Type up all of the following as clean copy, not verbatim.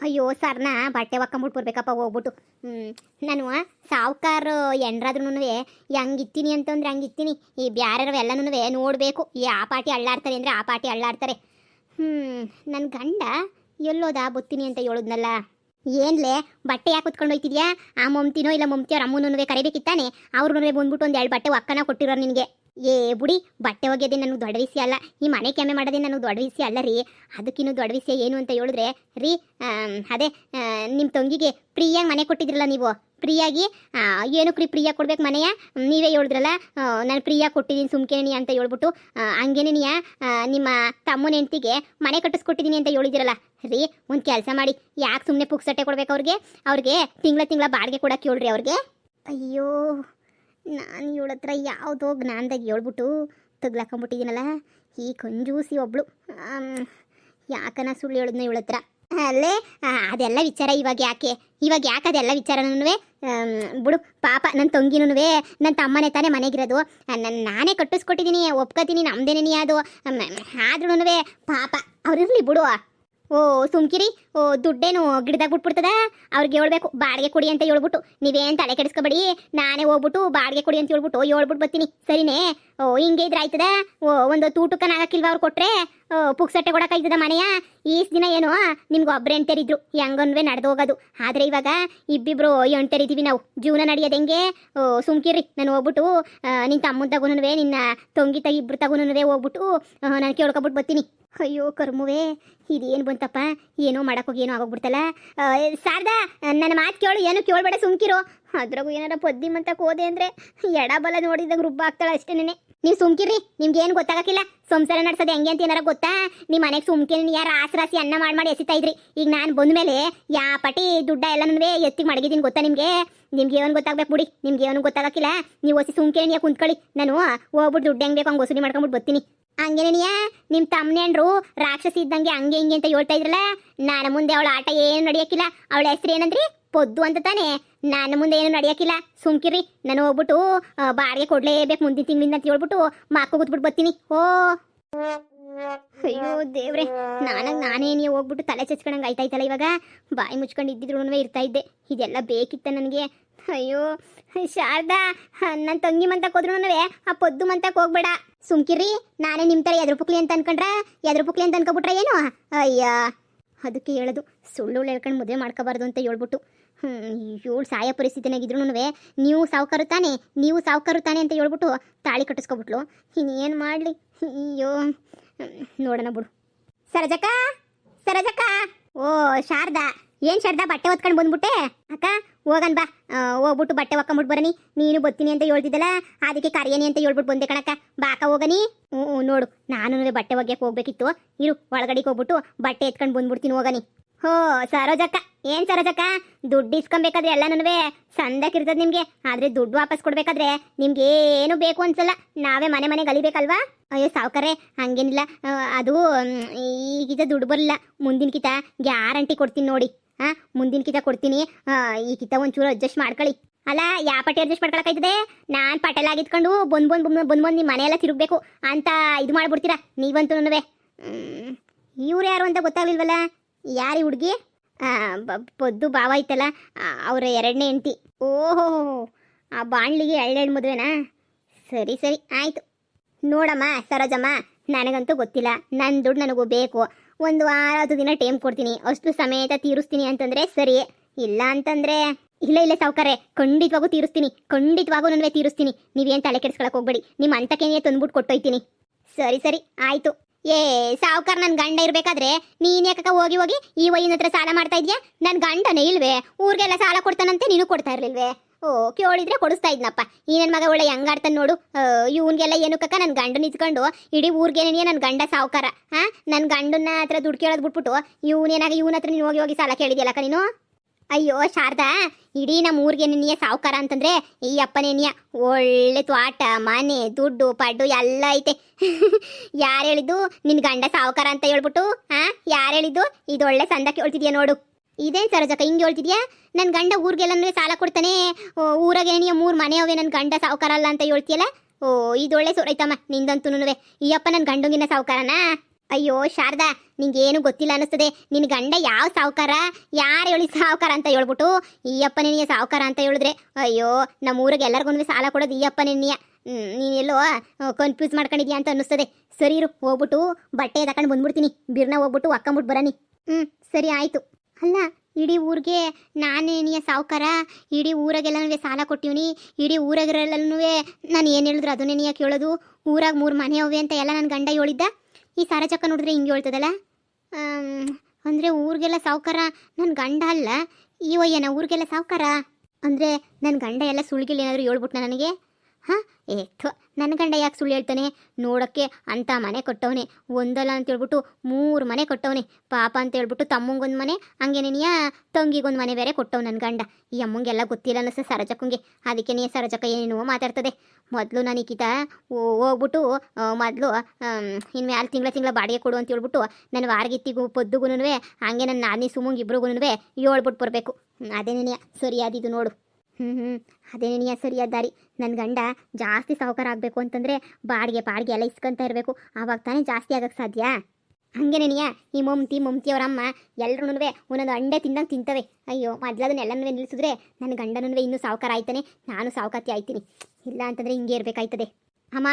ಅಯ್ಯೋ ಸರ್ನ ಬಟ್ಟೆ ಒಕ್ಕಂಬಿಟ್ಟು ಬರ್ಬೇಕಪ್ಪ ಹೋಗ್ಬಿಟ್ಟು. ನಾನು ಸಾವುಕಾರ ಎಂಡ್ರಾದ್ರೂ ಹೆಂಗಿತ್ತೀನಿ ಅಂತಂದ್ರೆ ಹಂಗಿತ್ತೀನಿ. ಈ ಬ್ಯಾರೆರವ ಎಲ್ಲನೂ ನೋಡಬೇಕು. ಈ ಆ ಪಾಟಿ ಅಳ್ಳಾಡ್ತಾರೆ ಅಂದರೆ ಆ ಪಾಟಿ ಅಳ್ಳಾಡ್ತಾರೆ. ನನ್ನ ಗಂಡ ಎಲ್ಲೋದ ಬತ್ತೀನಿ ಅಂತ ಹೇಳಿದ್ನಲ್ಲ. ಏನ್ಲೇ ಬಟ್ಟೆ ಯಾಕೆ ಕುತ್ಕೊಂಡು ಹೋಯ್ತಿದ್ಯಾ? ಆ ಮೊಮ್ತಿನೋ ಇಲ್ಲ ಮೊಮ್ತಿಯವ್ರ ಅಮ್ಮನೂ ಕರಿಬೇಕಿತ್ತಾನೆ. ಅವ್ರೂ ಬಂದ್ಬಿಟ್ಟು ಒಂದು 2 ಬಟ್ಟೆ ಒಕ್ಕನ ಕೊಟ್ಟಿರೋರು ನಿನಗೆ. ಏ ಬುಡಿ, ಬಟ್ಟೆ ಒಗೆಯೋದೇ ನನಗೆ ದೊಡ್ಡ ವಿಷಯ ಅಲ್ಲ. ಈ ಮನೆ ಕೆಮ್ಮೆ ಮಾಡೋದೇ ನನಗೆ ದೊಡ್ಡ ವಿಷಯ ಅಲ್ಲ ರೀ. ಅದಕ್ಕಿನ್ನೂ ದೊಡ್ಡ ವಿಷಯ ಏನು ಅಂತ ಹೇಳಿದ್ರೆ ರೀ, ಅದೇ ನಿಮ್ಮ ತಂಗಿಗೆ ಫ್ರೀಯಾಗಿ ಮನೆ ಕೊಟ್ಟಿದ್ರಲ್ಲ ನೀವು. ಫ್ರೀಯಾಗಿ ಏನಕ್ಕೆ ಫ್ರೀಯಾಗಿ ಕೊಡ್ಬೇಕು ಮನೆಯ? ನೀವೇ ಹೇಳಿದ್ರಲ್ಲ ನಾನು ಫ್ರೀಯಾಗಿ ಕೊಟ್ಟಿದ್ದೀನಿ ಸುಮ್ಕೇನಿ ಅಂತ ಹೇಳ್ಬಿಟ್ಟು. ಹಂಗೇನೆ ನಿಮ್ಮ ತಮ್ಮನ ಹೆಂಡ್ತಿಗೆ ಮನೆ ಕಟ್ಟಿಸ್ಕೊಟ್ಟಿದ್ದೀನಿ ಅಂತ ಹೇಳಿದಿರಲ್ಲ ರೀ. ಒಂದು ಕೆಲಸ ಮಾಡಿ, ಯಾಕೆ ಸುಮ್ಮನೆ ಪುಕ್ಸಟ್ಟೆ ಕೊಡ್ಬೇಕು ಅವ್ರಿಗೆ ತಿಂಗಳ ಬಾಡಿಗೆ ಕೊಡಕ್ಕೆ ಹೇಳ್ರಿ ಅವ್ರಿಗೆ. ಅಯ್ಯೋ, ನಾನು ಇವಳ ಹತ್ರ ಯಾವುದೋ ಜ್ಞಾನದಾಗ ಹೇಳ್ಬಿಟ್ಟು ತಗ್ಲಾಕೊಂಬಿಟ್ಟಿದ್ದೀನಲ್ಲ. ಈ ಕಂಜೂಸಿ ಒಬ್ಳು ಯಾಕನ ಸುಳ್ಳು ಹೇಳಿದ್ನ ಇವಳ ಹತ್ರ. ಅಲ್ಲೇ ಅದೆಲ್ಲ ವಿಚಾರ ಇವಾಗ ಯಾಕೆ ಅದೆಲ್ಲ ವಿಚಾರನೂ ಬಿಡು. ಪಾಪ ನನ್ನ ತಂಗಿನೂ ನನ್ನ ತಮ್ಮನೇ ತಾನೇ ಮನೆಗಿರೋದು. ನಾನೇ ಕಟ್ಟಿಸ್ಕೊಟ್ಟಿದ್ದೀನಿ, ಒಪ್ಕೋತೀನಿ, ನಮ್ದೇನೇ ಅದು. ಆದ್ರೂ ಪಾಪ ಅವ್ರಿರ್ಲಿ ಬಿಡು. ಓ ಸುಮ್ಕಿರಿ. ದುಡ್ಡೇನು ಗಿಡದಾಗ ಬಿಟ್ಬಿಡ್ತದ? ಅವ್ರಿಗೆ ಹೇಳ್ಬೇಕು ಬಾಡಿಗೆ ಕೊಡಿ ಅಂತ ಹೇಳ್ಬಿಟ್ಟು. ನೀವೇನು ತಲೆ ಕೆಡಿಸ್ಕೊಬೇಡಿ, ನಾನೇ ಹೋಗ್ಬಿಟ್ಟು ಬಾಡಿಗೆ ಕೊಡಿ ಅಂತ ಹೇಳ್ಬಿಟ್ಟು ಬರ್ತೀನಿ. ಸರಿನೇ? ಹಿಂಗೆ ಇದ್ರೆ ಆಯ್ತದ? ಒಂದು ತೂಟಕ್ಕನ ಆಗಕ್ಕಿಲ್ವ ಅವ್ರು ಕೊಟ್ರೆ? ಪುಕ್ಸಟ್ಟೆ ಕೊಡಕ್ಕಾಯ್ತದ ಮನೆಯ? ಈಸ್ ದಿನ ಏನೋ ನಿಮ್ಗೆ ಒಬ್ಬರೇ ಎಂಟರಿದ್ರು, ಹೆಂಗನ್ವೇ ನಡೆದು ಹೋಗೋದು. ಆದರೆ ಇವಾಗ ಇಬ್ಬಿಬ್ರು ಎಂಟರಿದ್ದೀವಿ ನಾವು. ಜೀವನ ನಡೆಯೋದು ಹೆಂಗೆ? ಸುಮ್ಕಿರಿ. ನಾನು ಹೋಗ್ಬಿಟ್ಟು ನಿನ್ನ ತಮ್ಮನ ತಗೊಂಡು ನಿನ್ನ ತಂಗಿ ಇಬ್ರು ತಗೊಂಡು ಹೋಗ್ಬಿಟ್ಟು ನಾನು ಕೇಳ್ಕೊಬಿಟ್ಟು ಬರ್ತೀನಿ. ಅಯ್ಯೋ ಕರ್ಮುವೆ, ಇದೇನು ಬಂತಪ್ಪ? ಏನೋ ಮಾಡೋಕ್ಕೋಗಿ ಏನೋ ಆಗೋಗ್ಬಿಡ್ತಲ್ಲ. ಶಾರದಾ, ನನ್ನ ಮಾತು ಕೇಳು, ಏನು ಕೇಳ್ಬೇಡ, ಸುಮ್ಕಿರೋ. ಅದ್ರಾಗೂ ಏನಾರ ಪದ್ದಿ ಮಂತಕ್ಕೆ ಹೋದೆ ಅಂದರೆ ಎಡಬಲ ನೋಡಿದಾಗ ರುಬ್ಬ ಆಗ್ತಾಳೆ ಅಷ್ಟೇನೆ. ನೀವು ಸುಮ್ಕಿರ್ರಿ, ನಿಮ್ಗೆ ಏನು ಗೊತ್ತಾಗಕ್ಕಿಲ್ಲ. ಸಂಸಾರ ನಡ್ಸೋದು ಹೆಂಗೆ ಅಂತ ಏನಾರ ಗೊತ್ತಾ? ನಿಮ್ಮ ಮನೆಗೆ ಸುಮ್ಕಿರಿ, ಯಾರು ರಾಸಿ ಅನ್ನ ಮಾಡಿ ಎಸಿತಾ ಇದ್ರಿ. ಈಗ ನಾನು ಬಂದ ಮೇಲೆ ಯಾ ಪಟಿ ದುಡ್ಡ ಎಲ್ಲನೂ ಎತ್ತಿಗೆ ಮಡಗಿದ್ದೀನಿ ಗೊತ್ತಾ ನಿಮಗೆ? ನಿಮ್ಗೆ ಏನು ಗೊತ್ತಾಗ್ಬೇಕು ಬಿಡಿ, ನಿಮ್ಗೆ ಏನು ಗೊತ್ತಾಗಕ್ಕಿಲ್ಲ. ನೀವು ಹೊಸಿ ಸುಮ್ಕಿರಿ, ನೀವು ಕುಂತ್ಕೊಳ್ಳಿ. ನಾನು ಹೋಗ್ಬಿಟ್ಟು ದುಡ್ಡು ಹೆಂಗೆ ಬೇಕು ಹಂಗೆ ವಸೂಲಿ ಮಾಡ್ಕೊಂಬಿಟ್ಟು ಬರ್ತೀನಿ. ಹಂಗೇನೇನಿಯಾ ನಿಮ್ಮ ತಮ್ಮನೇನ್ರು ರಾಕ್ಷಸಿ ಇದ್ದಂಗೆ ಹಂಗೆ ಹಿಂಗೆ ಅಂತ ಹೇಳ್ತಾ ಇದ್ರಲ್ಲ. ನಾನು ಮುಂದೆ ಅವಳ ಆಟ ಏನು ನಡೆಯೋಕ್ಕಿಲ್ಲ. ಅವಳ ಹೆಸ್ರು ಏನಂದ್ರಿ? ಪೊದ್ದು ಅಂತ ತಾನೆ. ನಾನು ಮುಂದೆ ಏನು ನಡೆಯೋಕ್ಕಿಲ್ಲ. ಸುಮ್ಕಿರಿ. ನಾನು ಹೋಗ್ಬಿಟ್ಟು ಬಾಡಿಗೆ ಕೊಡಲೇಬೇಕು ಮುಂದಿನ ತಿಂಗಳಿಂದ ಅಂತ ಹೇಳ್ಬಿಟ್ಟು ಮಾಕು ಕೂತ್ಬಿಟ್ಟು ಬರ್ತೀನಿ. ಅಯ್ಯೋ ದೇವ್ರೆ, ನಾನೇ ನೀವು ಹೋಗ್ಬಿಟ್ಟು ತಲೆ ಚಚ್ಕೊಂಡಂಗೆ ಆಯ್ತಾಯ್ತಲ್ಲ. ಇವಾಗ ಬಾಯಿ ಮುಚ್ಕೊಂಡು ಇದ್ದಿದ್ರು ಇರ್ತಾ ಇದ್ದೆ. ಇದೆಲ್ಲ ಬೇಕಿತ್ತ ನನಗೆ. ಅಯ್ಯೋ ಶಾರದಾ, ನನ್ನ ತಂಗಿ ಮಂತಕ್ಕೆ ಹೋದ್ರೂ ಆ ಪೊದ್ದು ಮಂತಕ್ಕೆ ಹೋಗ್ಬೇಡ. ಸುಮ್ಕಿರಿ. ನಾನೇ ನಿಮ್ಮ ಥರ ಎದ್ರು ಪುಕ್ಲಿ ಅಂತ ಅನ್ಕೊಂಡ್ರೆ ಅನ್ಕೊಬಿಟ್ರೆ ಏನು? ಅಯ್ಯ, ಅದಕ್ಕೆ ಹೇಳೋದು ಸುಳ್ಳು ಹೇಳ್ಕೊಂಡು ಮದುವೆ ಮಾಡ್ಕೋಬಾರ್ದು ಅಂತ ಹೇಳ್ಬಿಟ್ಟು. ಇವಳು ಸಾಯ ಪರಿಸ್ಥಿತಿನಾಗಿದ್ರು ನೀವು ಸಾವುಕಾರು ತಾನೆ ಅಂತ ಹೇಳ್ಬಿಟ್ಟು ತಾಳಿ ಕಟ್ಟಿಸ್ಕೊಬಿಟ್ಲು. ಇನ್ನೇನು ಮಾಡಲಿ? ಅಯ್ಯೋ, ನೋಡೋಣ ಬಿಡು. ಸರಜಕ್ಕ. ಓ ಶಾರದಾ, ಏನು ಶಾರದಾ ಬಟ್ಟೆ ಹೊತ್ಕೊಂಡು ಬಂದ್ಬಿಟ್ಟೆ? ಅಕ್ಕ ಹೋಗನ್ ಬಾ, ಹೋಗ್ಬಿಟ್ಟು ಬಟ್ಟೆ ಒಕ್ಕಂಬಿಟ್ಟು ಬರನಿ. ನೀನು ಬತ್ತೀನಿ ಅಂತ ಹೇಳ್ತಿದ್ದಲ್ಲ, ಅದಕ್ಕೆ ಕರಿಯನಿ ಅಂತ ಹೇಳ್ಬಿಟ್ಟು ಬಂದೆ ಕಣಕ್ಕ. ಬಾಕ ಹೋಗನಿ. ನೋಡು, ನಾನು ಬಟ್ಟೆ ಒಗ್ಯಕ್ಕೆ ಹೋಗ್ಬೇಕಿತ್ತು. ಇರು, ಒಳಗಡೆಗೆ ಹೋಗ್ಬಿಟ್ಟು ಬಟ್ಟೆ ಎತ್ಕೊಂಡು ಬಂದ್ಬಿಡ್ತೀನಿ. ಹೋಗನಿ. ಸರೋಜಕ್ಕ. ಏನು ಸರೋಜಕ್ಕ, ದುಡ್ಡು ಇಸ್ಕೊಬೇಕಾದ್ರೆ ಎಲ್ಲನೂ ಸಂದಕ್ಕಿರ್ತದೆ ನಿಮಗೆ. ಆದರೆ ದುಡ್ಡು ವಾಪಸ್ ಕೊಡ್ಬೇಕಾದ್ರೆ ನಿಮ್ಗೆ ಏನು ಬೇಕು ಅನ್ಸಲ್ಲ. ನಾವೇ ಮನೆ ಗಲಿಬೇಕಲ್ವಾ? ಅಯ್ಯೋ ಸಾವುಕಾರೆ, ಹಂಗೇನಿಲ್ಲ. ಅದು ಈಗಿತ ದುಡ್ಡು ಬರಲಿಲ್ಲ. ಮುಂದಿನ ಕಿತ ಗ್ಯಾರಂಟಿ ಕೊಡ್ತೀನಿ ನೋಡಿ. ಮುಂದಿನ ಕಿತ ಕೊಡ್ತೀನಿ. ಈ ಕಿತ ಒಂಚೂರು ಅಡ್ಜಸ್ಟ್ ಮಾಡ್ಕೊಳ್ಳಿ. ಅಲ್ಲ, ಯಾವ ಪಟ್ಟಿ ಅಡ್ಜಸ್ಟ್ ಮಾಡ್ಕೊಳಕಾಯ್ತದೆ? ನಾನು ಪಟೇಲ್ ಆಗಿತ್ಕೊಂಡು ಬಂದು ನಿಮ್ಮ ಮನೆಯೆಲ್ಲ ತಿರುಗಬೇಕು ಅಂತ ಇದು ಮಾಡ್ಬಿಡ್ತೀರಾ ನೀವಂತೂ. ಇವ್ರು ಯಾರು ಅಂತ ಗೊತ್ತಾಗ್ಲಿಲ್ವಲ್ಲ. ಯಾರಿ ಹುಡುಗಿ? ಪೊದ್ದು ಭಾವ ಐತಲ್ಲ, ಅವರ 2ನೇ ಹೆಂಡತಿ. ಓಹೋ, ಆ ಬಾಣ್ಲಿಗೆ ಎಳ್ಳೆಳು ಮದುವೆನಾ? ಸರಿ ಆಯಿತು. ನೋಡಮ್ಮ ಸರೋಜಮ್ಮ, ನನಗಂತೂ ಗೊತ್ತಿಲ್ಲ. ನನ್ನ ದುಡ್ಡು ನನಗೂ ಬೇಕು. ಒಂದು 6 ದಿನ ಟೈಮ್ ಕೊಡ್ತೀನಿ, ಅಷ್ಟು ಸಮೇತ ತೀರಿಸ್ತೀನಿ ಅಂತಂದರೆ ಸರಿ. ಇಲ್ಲ ಅಂತಂದರೆ ಇಲ್ಲ ಸಾವುಕಾರೆ, ಖಂಡಿತವಾಗೂ ತೀರಿಸ್ತೀನಿ. ನೀವೇನು ತಲೆ ಕೆಡಿಸ್ಕೊಳಕ್ಕೆ ಹೋಗ್ಬೇಡಿ. ನಿಮ್ಮ ಅಂತಕ್ಕೇನೆ ತಂದ್ಬಿಟ್ಟು ಕೊಟ್ಟೋಯ್ತೀನಿ. ಸರಿ ಆಯಿತು. ಸಾವುಕಾರ, ನನ್ನ ಗಂಡ ಇರಬೇಕಾದ್ರೆ ನೀನು ಯಾಕಕ್ಕ ಹೋಗಿ ಈ ವಯ್ಯನ ಹತ್ರ ಸಾಲ ಮಾಡ್ತಾ ಇದೆಯಾ? ನನ್ನ ಗಂಡನೇ ಇಲ್ವೇ? ಊರಿಗೆಲ್ಲ ಸಾಲ ಕೊಡ್ತಾನಂತೆ, ನೀನು ಕೊಡ್ತಾ ಇರಲಿಲ್ವೇ? ಕೇಳಿದ್ರೆ ಕೊಡಿಸ್ತಾ ಇದ್ನಪ್ಪ. ಈ ನನ್ನ ಮಗ ಒಳ್ಳೆ ಹೆಂಗಾಡ್ತಾನೆ ನೋಡು. ಇವನ್ಗೆಲ್ಲ ಏನಕ್ಕಕ್ಕ ನನ್ನ ಗಂಡನ ಇಸ್ಕೊಂಡು ಇಡೀ ಊರಿಗೇನೇ ನನ್ನ ಗಂಡ ಸಾವುಕಾರ. ನನ್ನ ಗಂಡನ ಹತ್ರ ದುಡ್ಡು ಕೇಳೋದು ಬಿಟ್ಬಿಟ್ಟು ಇವನ ಹತ್ರ ನೀನು ಹೋಗಿ ಸಾಲ ಕೇಳಿದ್ಯಲ್ಲಕ್ಕ ನೀನು? ಅಯ್ಯೋ ಶಾರದಾ, ಇಡೀ ನಮ್ಮ ಊರಿಗೆ ನಿನ್ನೆಯ ಸಾವುಕಾರ ಅಂತಂದ್ರೆ ಈ ಅಪ್ಪನೇನಿಯ ಒಳ್ಳೆ ತ್ವಾಟ, ಮನೆ, ದುಡ್ಡು ಪಡ್ಡು ಎಲ್ಲ ಐತೆ. ಯಾರು ಹೇಳಿದ್ದು ನಿನ್ನ ಗಂಡ ಸಾವುಕಾರ ಅಂತ ಹೇಳ್ಬಿಟ್ಟು? ಯಾರು ಹೇಳಿದ್ದು? ಇದೊಳ್ಳೆ ಸಂದ ಕೇಳ್ತಿದ್ಯಾ ನೋಡು. ಇದೇನು ಸರೋಜಕ್ಕ ಹಿಂಗೆ ಹೇಳ್ತಿದ್ಯಾ? ನನ್ನ ಗಂಡ ಊರಿಗೆಲ್ಲ ಸಾಲ ಕೊಡ್ತಾನೆ, ಊರಾಗೇನಿಯ 3 ಮನೆ ಅವೇ, ನನ್ನ ಗಂಡ ಸಾವುಕಾರ ಅಲ್ಲ ಅಂತ ಹೇಳ್ತೀಯಲ್ಲ. ಇದೊಳ್ಳೆ ಸೊರೈತಮ್ಮ ನಿಂದಂತೂ. ಈ ಅಪ್ಪ ನನ್ನ ಗಂಡಂಗಿನ ಸಾವುಕಾರನಾ? ಅಯ್ಯೋ ಶಾರದಾ, ನಿಂಗೇನು ಗೊತ್ತಿಲ್ಲ ಅನ್ನಿಸ್ತದೆ. ನಿನ್ನ ಗಂಡ ಯಾವ ಸಾವುಕಾರ, ಯಾರು ಹೇಳಿ ಸಾವುಕಾರ ಅಂತ ಹೇಳ್ಬಿಟ್ಟು ಈ ಅಪ್ಪ ನಿನಗೆ ಸಾವುಕಾರ ಅಂತ ಹೇಳಿದ್ರೆ, ಅಯ್ಯೋ ನಮ್ಮ ಊರಿಗೆ ಎಲ್ಲರಿಗೂ ಸಾಲ ಕೊಡೋದು ಈ ಅಪ್ಪ ನಿನ್ನೆಯ. ನೀನೆಲ್ಲೋ ಕನ್ಫ್ಯೂಸ್ ಮಾಡ್ಕೊಂಡಿದ್ಯಾ ಅಂತ ಅನ್ನಿಸ್ತದೆ. ಸರಿ ಇರು, ಹೋಗ್ಬಿಟ್ಟು ಬಟ್ಟೆ ತಗೊಂಡು ಬಂದ್ಬಿಡ್ತೀನಿ. ಬಿರ್ನ ಹೋಗ್ಬಿಟ್ಟು ಒಕ್ಕಂಬಿಟ್ಟು ಬರನಿ. ಸರಿ ಆಯಿತು. ಅಲ್ಲ, ಇಡೀ ಊರಿಗೆ ನಾನೇನಿಯ ಸಾವುಕಾರ, ಇಡೀ ಊರಾಗೆಲ್ಲನೂ ಸಾಲ ಕೊಟ್ಟಿವ್ನಿ, ಇಡೀ ಊರಾಗೆಲ್ಲನೂ ನಾನು ಏನು ಹೇಳಿದ್ರು ಅದನ್ನೇ ನೀ ಕೇಳೋದು. ಊರಾಗ 3 ಮನೆ ಅವೆ ಅಂತ ಎಲ್ಲ ನನ್ನ ಗಂಡ ಹೇಳಿದ್ದ. ಈ ಸಾರಚಕ್ಕ ನೋಡಿದ್ರೆ ಹಿಂಗೆ ಹೇಳ್ತದಲ್ಲ. ಅಂದರೆ ಊರಿಗೆಲ್ಲ ಸಾವುಕಾರ ನನ್ನ ಗಂಡ ಅಲ್ಲ, ಈ ಒಯ್ಯನ ಊರಿಗೆಲ್ಲ ಸಾವುಕಾರ ಅಂದರೆ ನನ್ನ ಗಂಡ ಎಲ್ಲ ಸುಳ್ಗಿಲ್ಲ ಏನಾದರೂ ಹೇಳ್ಬಿಟ್ನ ನನಗೆ? ಹಾಂ, ನನ್ನ ಗಂಡ ಯಾಕೆ ಸುಳ್ಳು ಹೇಳ್ತಾನೆ? ನೋಡೋಕ್ಕೆ ಅಂಥ ಮನೆ ಕೊಟ್ಟವನೆ, ಒಂದಲ್ಲ ಅಂತ ಹೇಳ್ಬಿಟ್ಟು 3 ಮನೆ ಕೊಟ್ಟವನೆ. ಪಾಪ ಅಂತ ಹೇಳ್ಬಿಟ್ಟು ತಮ್ಮಂಗೊಂದು ಮನೆ, ಹಂಗೇನೇನಿಯ ತಂಗಿಗೊಂದು ಮನೆ ಬೇರೆ ಕೊಟ್ಟವು ನನ್ನ ಗಂಡ. ಈ ಅಮ್ಮಂಗೆಲ್ಲ ಗೊತ್ತಿಲ್ಲ ಅನ್ನಿಸ್ತ ಸರಜಕ್ಕಂಗೆ. ಅದಕ್ಕೆ ನೀ ಸರಜಕ್ಕ ಏನೇನೋ ಮಾತಾಡ್ತದೆ. ಮೊದಲು ನಾನು ಈಕಿತ ಹೋಗ್ಬಿಟ್ಟು ಮೊದಲು ಇನ್ಮೇಲೆ ತಿಂಗಳ ಬಾಡಿಗೆ ಕೊಡು ಅಂತ ಹೇಳ್ಬಿಟ್ಟು ನನ್ನ ವಾರಗಿತ್ತಿಗೂ ಪೊದ್ದುಗೂ ಹಂಗೆ ನನ್ನ ನಾದಿನಿ ಸುಮಂಗ್ ಇಬ್ರಿಗೂ ಹೇಳ್ಬಿಟ್ಟು ಬರಬೇಕು. ಅದೇನೇನಿಯ ಸರಿಯಾದಿದ್ದು ನೋಡು. ಅದೇನೇನಿಯ ಸರಿಯಾದ ದಾರಿ. ನನ್ನ ಗಂಡ ಜಾಸ್ತಿ ಸಾವುಕಾರ ಆಗಬೇಕು ಅಂತಂದರೆ ಬಾಡಿಗೆ ಎಲ್ಲ ಇಸ್ಕೊಂತ ಇರಬೇಕು. ಆವಾಗ ತಾನೇ ಜಾಸ್ತಿ ಆಗಕ್ಕೆ ಸಾಧ್ಯ. ಹಂಗೇನೇನಿಯ ಈ ಮಮತಿ ಅವರಮ್ಮ ಎಲ್ಲರೂ ಒಂದೊಂದು ಅಂಡೆ ತಿಂದಂಗೆ ತಿಂತವೆ. ಅಯ್ಯೋ, ಮೊದಲದನ್ನೆಲ್ಲನೂ ನಿಲ್ಲಿಸಿದ್ರೆ ನನ್ನ ಗಂಡನೂ ಇನ್ನೂ ಸಾವುಕಾರ ಆಯ್ತಾನೆ, ನಾನು ಸಾವುಕಾತಿ ಆಯ್ತೀನಿ. ಇಲ್ಲ ಅಂತಂದರೆ ಹಿಂಗೆ ಇರಬೇಕಾಯ್ತದೆ. ಅಮ್ಮ,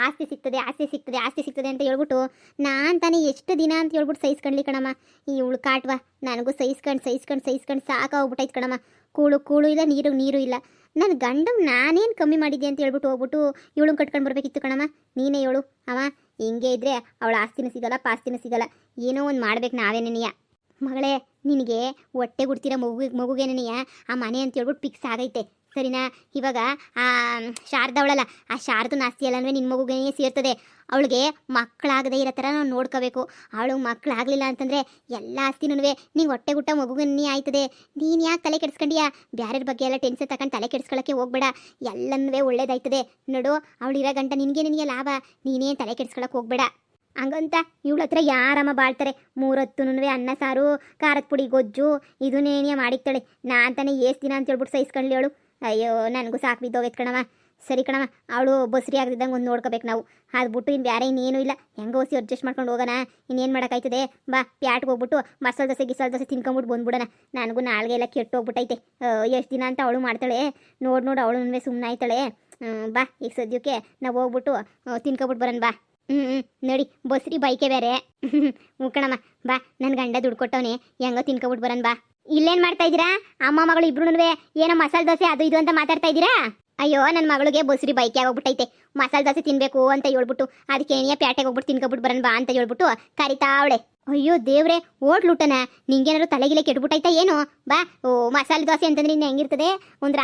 ಆಸ್ತಿ ಸಿಗ್ತದೆ ಅಂತ ಹೇಳ್ಬಿಟ್ಟು ನಾನು ತಾನೇ ಎಷ್ಟು ದಿನ ಅಂತ ಹೇಳ್ಬಿಟ್ಟು ಸಹಿಸ್ಕೊಂಡ್ಲಿ ಕಣಮ್ಮ. ಈ ಉಳ್ಕಾಟ್ವ ನನಗೂ ಸಹಿಸ್ಕೊಂಡು ಸಾಕಾಗ್ಬಿಟ್ಟೈತೆ ಕಣಮ್ಮ. ಕೂಳು ಇಲ್ಲ, ನೀರು ಇಲ್ಲ. ನನ್ನ ಗಂಡ ನಾನೇನು ಕಮ್ಮಿ ಮಾಡಿದ್ದೆ ಅಂತ ಹೇಳ್ಬಿಟ್ಟು ಹೋಗ್ಬಿಟ್ಟು ಇವಳು ಕಟ್ಕೊಂಡು ಬರಬೇಕಿತ್ತು ಕಣಮ್ಮ. ನೀನೇ ಹೇಳು ಅವ. ಹಿಂಗೆ ಇದ್ದರೆ ಅವಳ ಆಸ್ತಿನೂ ಸಿಗಲ್ಲ, ಪಾಸ್ತಿನೂ ಸಿಗಲ್ಲ. ಏನೋ ಒಂದು ಮಾಡ್ಬೇಕು ನಾವೇನೇನಿಯ. ಮಗಳೇ, ನಿನಗೆ ಹೊಟ್ಟೆ ಗುಡ್ತಿರೋ ಮಗುಗೇನೇನಿಯ ಆ ಮನೆ ಅಂತ ಹೇಳ್ಬಿಟ್ಟು ಫಿಕ್ಸ್ ಆಗೈತೆ, ಸರಿನಾ? ಇವಾಗ ಆ ಶಾರದವಳಲ್ಲ, ಆ ಶಾರದನ ಆಸ್ತಿ ಎಲ್ಲನೂ ನಿನ್ನ ಮಗುಗೆ ಸೇರ್ತದೆ. ಅವಳಿಗೆ ಮಕ್ಕಳಾಗದೇ ಇರೋ ಥರ ನಾವು ನೋಡ್ಕೋಬೇಕು. ಅವಳು ಮಕ್ಕಳಾಗಲಿಲ್ಲ ಅಂತಂದರೆ ಎಲ್ಲ ಆಸ್ತಿನೂ ನಿಂಗೆ ಹೊಟ್ಟೆ ಗುಟ್ಟ ಮಗುಗನ್ನೇ ಆಯ್ತದೆ. ನೀನು ಯಾಕೆ ತಲೆ ಕೆಡಿಸ್ಕೊಂಡಿಯಾ? ಬೇರೆಯವ್ರ ಬಗ್ಗೆ ಎಲ್ಲ ಟೆನ್ಷನ್ ತಗೊಂಡು ತಲೆ ಕೆಡಿಸ್ಕೊಳ್ಳೋಕ್ಕೆ ಹೋಗ್ಬೇಡ. ಎಲ್ಲನೂ ಒಳ್ಳೇದಾಯ್ತದೆ ನೋಡು. ಅವಳಿರೋ ಗಂಟ ನಿನಗೆ ಲಾಭ. ನೀನೇ ತಲೆ ಕೆಡಿಸ್ಕೊಳ್ಳೋಕೆ ಹೋಗ್ಬೇಡ. ಹಂಗಂತ ಇವಳ ಹತ್ರ ಯಾರಮ್ಮ ಬಾಳ್ತಾರೆ? 3 ಹೊತ್ತುನೂ ಅನ್ನ ಸಾರು, ಖಾರದ ಪುಡಿ ಗೊಜ್ಜು ಇದನ್ನೇನಿಯ ಮಾಡಿಕ್ತಾಳೆ. ನಾನು ತಾನೇ ಏಸ್ ದಿನ ಅಂತ ಹೇಳ್ಬಿಟ್ಟು ಸಹಿಸ್ಕೊಳ್ಳಿ ಅವಳು. ಅಯ್ಯೋ, ನನಗೂ ಸಾಕು ಬಿದ್ದೋಗೈತೆ ಕಣವ. ಸರಿ ಕಣವ, ಅವಳು ಬಸ್ರಿ ಆಗದಿದ್ದಂಗೆ ಒಂದು ನೋಡ್ಕೋಬೇಕು ನಾವು. ಅದು ಬಿಟ್ಟು ಇನ್ನು ಬೇರೆ ಇನ್ನೇನು ಇಲ್ಲ. ಹೆಂಗೋ ಓಸಿ ಅಡ್ಜಸ್ಟ್ ಮಾಡ್ಕೊಂಡು ಹೋಗೋಣ. ಇನ್ನೇನು ಮಾಡೋಕ್ಕಾಯ್ತದೆ? ಬಾ, ಪ್ಯಾಟ್ಗೆ ಹೋಗ್ಬಿಟ್ಟು ಮಸಾಲೆ ದೋಸೆ ತಿನ್ಕೊಂಬಿಟ್ಟು ಬಂದ್ಬಿಡೋಣ. ನನಗೂ ನಾಲ್ಗೆ ಎಲ್ಲ ಕೆಟ್ಟು ಹೋಗ್ಬಿಟ್ಟೈತೆ. ಎಷ್ಟು ದಿನ ಅಂತ ಅವಳು ಮಾಡ್ತಾಳೆ. ನೋಡು ಅವಳು ಸುಮ್ಮನೆ ಆಯ್ತಾಳೆ. ಬಾ, ಈಗ ಸದ್ಯಕ್ಕೆ ನಾವು ಹೋಗ್ಬಿಟ್ಟು ತಿನ್ಕೊಬಿಟ್ಟು ಬರೋಣ. ಬಾ. ನೋಡಿ, ಬಸ್ರಿ ಬೈಕೆ ಬೇರೆ. ಕಣಮ್ಮ, ಬಾ. ನನ್ನ ಗಂಡ ದುಡ್ಡು ಕೊಟ್ಟವನೆ, ಹೆಂಗೋ ತಿನ್ಕೊಬಿಟ್ಟು ಬರೋಣ. ಬಾ. ಇಲ್ಲೇನು ಮಾಡ್ತಾ ಇದ್ದೀರಾ? ಅಮ್ಮ ಮಗಳು ಇಬ್ರು ಏನೋ ಮಸಾಲೆ ದೋಸೆ ಅದು ಇದು ಅಂತ ಮಾತಾಡ್ತಾ ಇದ್ದೀರಾ? ಅಯ್ಯೋ, ನನ್ನ ಮಗಳಿಗೆ ಬಸ್ರಿ ಬೈಕೆ ಆಗೋಗ್ಬಿಟ್ಟೈತೆ. ಮಸಾಲೆ ದೋಸೆ ತಿನ್ಬೇಕು ಅಂತ ಹೇಳ್ಬಿಟ್ಟು ಅದಕ್ಕೆ ಏನಿಯ ಪ್ಯಾಟೆಗೆ ಹೋಗ್ಬಿಟ್ಟು ತಿನ್ಕೊಬಿಟ್ಟು ಬರೋಣ ಬಾ ಅಂತ ಹೇಳ್ಬಿಟ್ಟು ಕರಿತಾ ಅವಳೆ. ಅಯ್ಯೋ ದೇವ್ರೆ, ಹೋಟ್ಲೂಟನ ನಿಂಗೇನಾದ್ರು ತಲೆಗಿಲೆ ಕೆಟ್ಬಿಟ್ಟೈತಾ ಏನು? ಬಾ. ಮಸಾಲೆ ದೋಸೆ ಅಂತಂದ್ರೆ ಇನ್ನು ಹೆಂಗಿರ್ತದೆ? ಒಂದು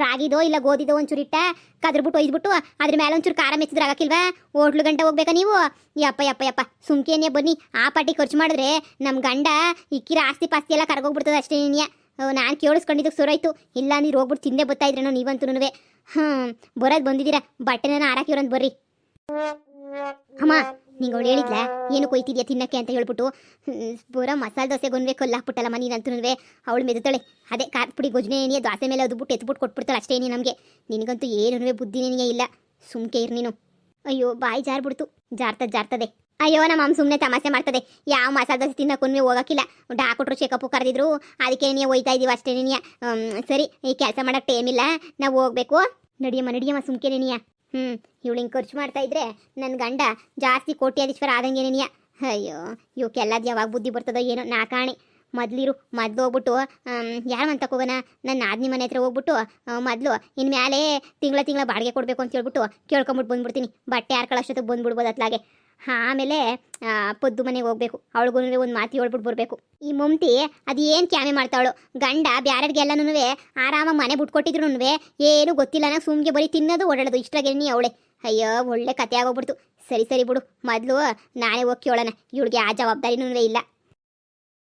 ರಾಗಿದೋ ಇಲ್ಲ ಗೋಧಿದೋ ಒಂಚೂರು ಇಟ್ಟ ಕದ್ರಬಿಟ್ಟು ಒಯ್ದ್ಬಿಟ್ಟು ಅದ್ರ ಮೇಲೆ ಒಂಚೂರು ಖಾರ ಮೆಚ್ಚಿದ್ರೆ ಆಗಕ್ಕಿಲ್ವಾ? ಹೋಟ್ಲು ಗಂಟೆ ಹೋಗ್ಬೇಕಾ ನೀವು? ಯಪ್ಪ ಸುಮ್ಕೇನೆ ಬನ್ನಿ. ಆ ಪಾಟಿ ಖರ್ಚು ಮಾಡಿದ್ರೆ ನಮ್ಮ ಗಂಡ ಇಕ್ಕಿರ ಆಸ್ತಿ ಪಾಸ್ತಿ ಎಲ್ಲ ಕರ್ಗೋಗ್ಬಿಡ್ತದೆ ಅಷ್ಟೇ. ನೀನಿಯ ನಾನು ಕೇಳಿಸ್ಕೊಂಡಿದ್ದಕ್ಕೆ ಸುರಾಯ್ತು. ಇಲ್ಲ ನೀರು ಹೋಗ್ಬಿಟ್ಟು ತಿಂದೇ ಬರ್ತಾ ಇದ್ರೇನೋ ನೀವಂತೂ. ಬರೋದು ಬಂದಿದ್ದೀರಾ, ಬಟ್ಟೆನ ಹಾರಾಕಿವ್ರಂತ ಬರ್ರಿ. ಅಮ್ಮ, ನಿಂಗೆ ಅವಳು ಹೇಳಿದ್ಲ ಏನು ಕೊಯ್ತಿದ್ಯಾ ತಿನ್ನಕ್ಕೆ ಅಂತ ಹೇಳ್ಬಿಟ್ಟು? ಬರೋ ಮಸಾಲೆ ದೋಸೆಗೊಂದು ಕೊಲ್ಲಾಕ್ಬಿಟ್ಟಲ್ಲಮ್ಮ ನೀನಂತೂ. ಅವಳು ಮೆದುತ್ತಾಳೆ. ಅದೇ ಖಾರದ ಪುಡಿ ಗೊಜ್ಜನೆ ದೋಸೆ ಮೇಲೆ ಅದುಬಿಟ್ಟು ಎತ್ಬಿಟ್ಟು ಕೊಟ್ಬಿಡ್ತಾಳೆ ಅಷ್ಟೇ ನಮಗೆ. ನಿನಗಂತೂ ಏನು ಬುದ್ಧಿನೇ ಇಲ್ಲ. ಸುಮ್ಕೆ ಇರು ನೀನು. ಅಯ್ಯೋ, ಬಾಯಿ ಜಾರ್ಬಿಡ್ತು. ಜಾರ್ತದೆ. ಅಯ್ಯೋ, ನಮ್ಮ ಅಮ್ಮ ಸುಮ್ಮನೆ ತಮಾಷೆ ಮಾಡ್ತದೆ. ಯಾವ ಮಸಾಲೆ ದೋಸೆ ತಿನ್ನಕ್ಕೆ ಹೋಗಕ್ಕಿಲ್ಲ. ಡಾಕ್ಟ್ರು ಚೆಕಪ್ಪು ಕರೆದಿದ್ರು, ಅದಕ್ಕೆ ನೀ ಹೋಯ್ತಾ ಇದೀವಿ ಅಷ್ಟೇ. ನೀನಿಯ ಸರಿ, ಈ ಕೆಲಸ ಮಾಡೋಕ್ಕೆ ಟೈಮ್ ಇಲ್ಲ, ನಾವು ಹೋಗ್ಬೇಕು. ನಡಿಯಮ್ಮ ಸುಮ್ಕೆ ನೀನಿಯ. ಇವಳು ಹಿಂಗೆ ಖರ್ಚು ಮಾಡ್ತಾ ಇದ್ರೆ ನನ್ನ ಗಂಡ ಜಾಸ್ತಿ ಕೋಟ್ಯಾಧೀಶ್ವರ ಆದಂಗೇನೇನಿಯ. ಅಯ್ಯೋ, ಇವಕ್ಕೆಲ್ಲದು ಯಾವಾಗ ಬುದ್ಧಿ ಬರ್ತದೋ ಏನೋ. ನಾಕಾಣೆ ಮೊದಲು ಹೋಗ್ಬಿಟ್ಟು ಯಾರು ಅಂತಕ್ಕೆ ಹೋಗೋಣ? ನನ್ನ ನಾದಿನಿ ಮನೆ ಹತ್ರ ಹೋಗ್ಬಿಟ್ಟು ಮೊದಲು ಇನ್ಮೇಲೆ ತಿಂಗಳ ಬಾಡಿಗೆ ಕೊಡಬೇಕು ಅಂತ ಹೇಳ್ಬಿಟ್ಟು ಕೇಳ್ಕೊಂಬಿಟ್ಟು ಬಂದ್ಬಿಡ್ತೀನಿ. ಬಟ್ಟೆ ಹಾರ್ಕೊಳ್ಳೋಷ್ಟೊತ್ತಿಗೆ ಬಂದ್ಬಿಡ್ಬೋದು ಅತ್ಲಾಗೆ. ಆಮೇಲೆ ಪೊದ್ದು ಮನೆಗೆ ಹೋಗ್ಬೇಕು. ಅವಳಿಗೂ ಒಂದು ಮಾತು ಹೇಳ್ಬಿಟ್ಟು ಬರಬೇಕು. ಈ ಮಮತಿ ಅದು ಏನು ಕ್ಯಾಮೆ ಮಾಡ್ತಾವಳು? ಗಂಡ ಬ್ಯಾರೆರಿಗೆಲ್ಲನೂ ಆರಾಮಾಗಿ ಮನೆ ಬಿಟ್ಕೊಟ್ಟಿದ್ರು ಏನು ಗೊತ್ತಿಲ್ಲ. ನಾವು ಸುಮ್ಗೆ ಬರೀ ತಿನ್ನೋದು ಓಡಾಡೋದು ಇಷ್ಟಾಗೆ ಅವಳೆ. ಅಯ್ಯೋ, ಒಳ್ಳೆ ಕತೆ ಆಗೋಗ್ಬಿಡ್ತು. ಸರಿ ಬಿಡು, ಮೊದಲು ನಾನೇ ಹೋಗಿ ಕೇಳೋಣ. ಇವಳಿಗೆ ಆ ಜವಾಬ್ದಾರಿನೂ ಇಲ್ಲ.